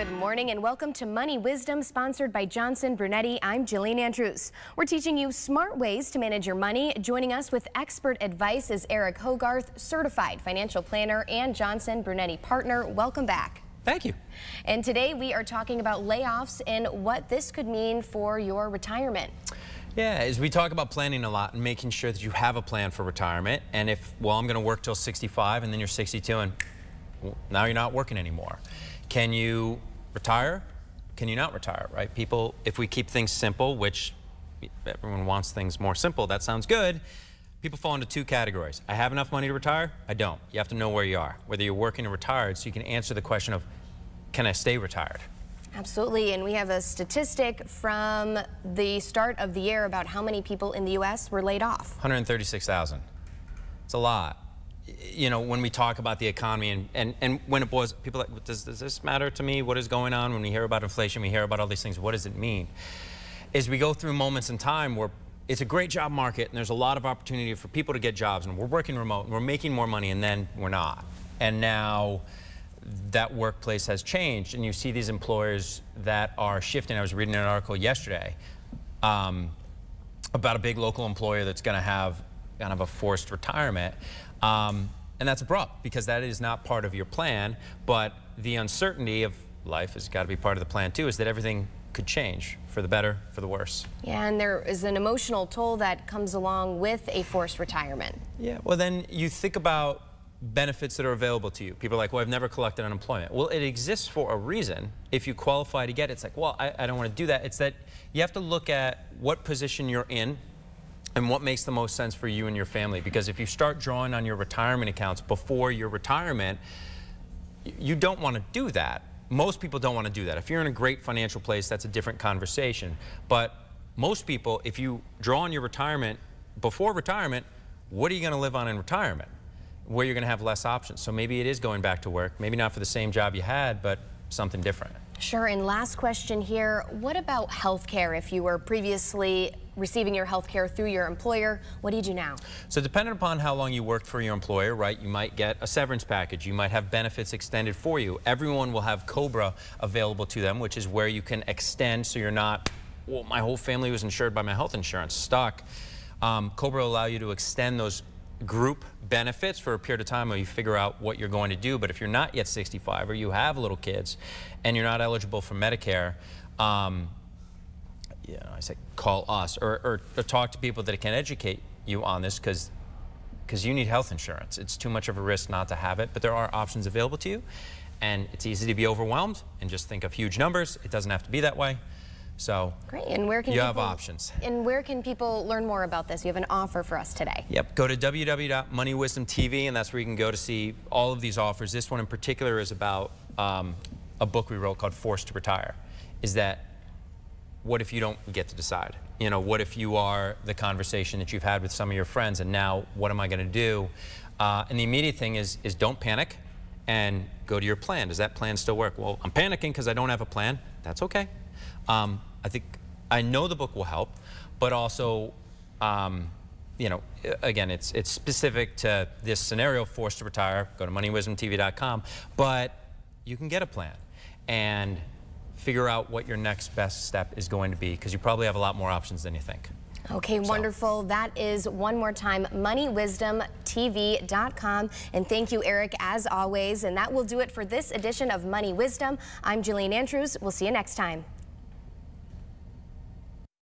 Good morning and welcome to Money Wisdom, sponsored by Johnson Brunetti. I'm Jillian Andrews. We're teaching you smart ways to manage your money. Joining us with expert advice is Eric Hogarth, certified financial planner and Johnson Brunetti partner. Welcome back. Thank you. And today we are talking about layoffs and what this could mean for your retirement. Yeah, as we talk about planning a lot and making sure that you have a plan for retirement. And if, well, I'm going to work till 65 and then you're 62 and now you're not working anymore. Can you retire? Can you not retire, right? People, if we keep things simple, which everyone wants things more simple, that sounds good. People fall into two categories. I have enough money to retire? I don't. You have to know where you are, whether you're working or retired, so you can answer the question of, can I stay retired? Absolutely, and we have a statistic from the start of the year about how many people in the U.S. were laid off. 136,000. It's a lot. You know, when we talk about the economy and when it was, people are like, does this matter to me? What is going on? When we hear about inflation, we hear about all these things. What does it mean? As we go through moments in time where it's a great job market and there's a lot of opportunity for people to get jobs and we're working remote and we're making more money and then we're not. And now that workplace has changed and you see these employers that are shifting. I was reading an article yesterday about a big local employer that's going to have kind of a forced retirement. And that's abrupt because that is not part of your plan, but the uncertainty of life has got to be part of the plan too, is that everything could change for the better, for the worse. Yeah, and there is an emotional toll that comes along with a forced retirement. Yeah, well then you think about benefits that are available to you. People are like, well, I've never collected unemployment. Well, it exists for a reason. If you qualify to get it, it's like, well, I don't want to do that. It's that you have to look at what position you're in and what makes the most sense for you and your family. Because if you start drawing on your retirement accounts before your retirement, you don't want to do that. Most people don't want to do that. If you're in a great financial place, that's a different conversation. But most people, if you draw on your retirement before retirement, what are you going to live on in retirement? Where you're going to have less options. So maybe it is going back to work, maybe not for the same job you had, but something different. Sure, and last question here, what about health care? If you were previously receiving your health care through your employer, what do you do now? So depending upon how long you worked for your employer, right, you might get a severance package, you might have benefits extended for you. Everyone will have COBRA available to them, which is where you can extend so you're not, well, my whole family was insured by my health insurance, stuck. COBRA will allow you to extend those group benefits for a period of time while you figure out what you're going to do. But if you're not yet 65 or you have little kids and you're not eligible for Medicare, you know, I say call us or talk to people that can educate you on this because you need health insurance. It's too much of a risk not to have it, but there are options available to you, and it's easy to be overwhelmed and just think of huge numbers. It doesn't have to be that way. So great. And where can you have options? And where can people learn more about this? You have an offer for us today. Yep. Go to www.moneywisdom.tv, and that's where you can go to see all of these offers. This one in particular is about a book we wrote called Forced to Retire. Is that what if you don't get to decide? You know, what if you are the conversation that you've had with some of your friends, and now what am I going to do? And the immediate thing is don't panic and go to your plan. Does that plan still work? Well, I'm panicking because I don't have a plan. That's okay. I know the book will help, but also, you know, again, it's specific to this scenario, forced to retire. Go to moneywisdomtv.com, but you can get a plan and figure out what your next best step is going to be, because you probably have a lot more options than you think. Okay, wonderful. That is, one more time, moneywisdomtv.com. And thank you, Eric, as always. And that will do it for this edition of Money Wisdom. I'm Jillian Andrews. We'll see you next time.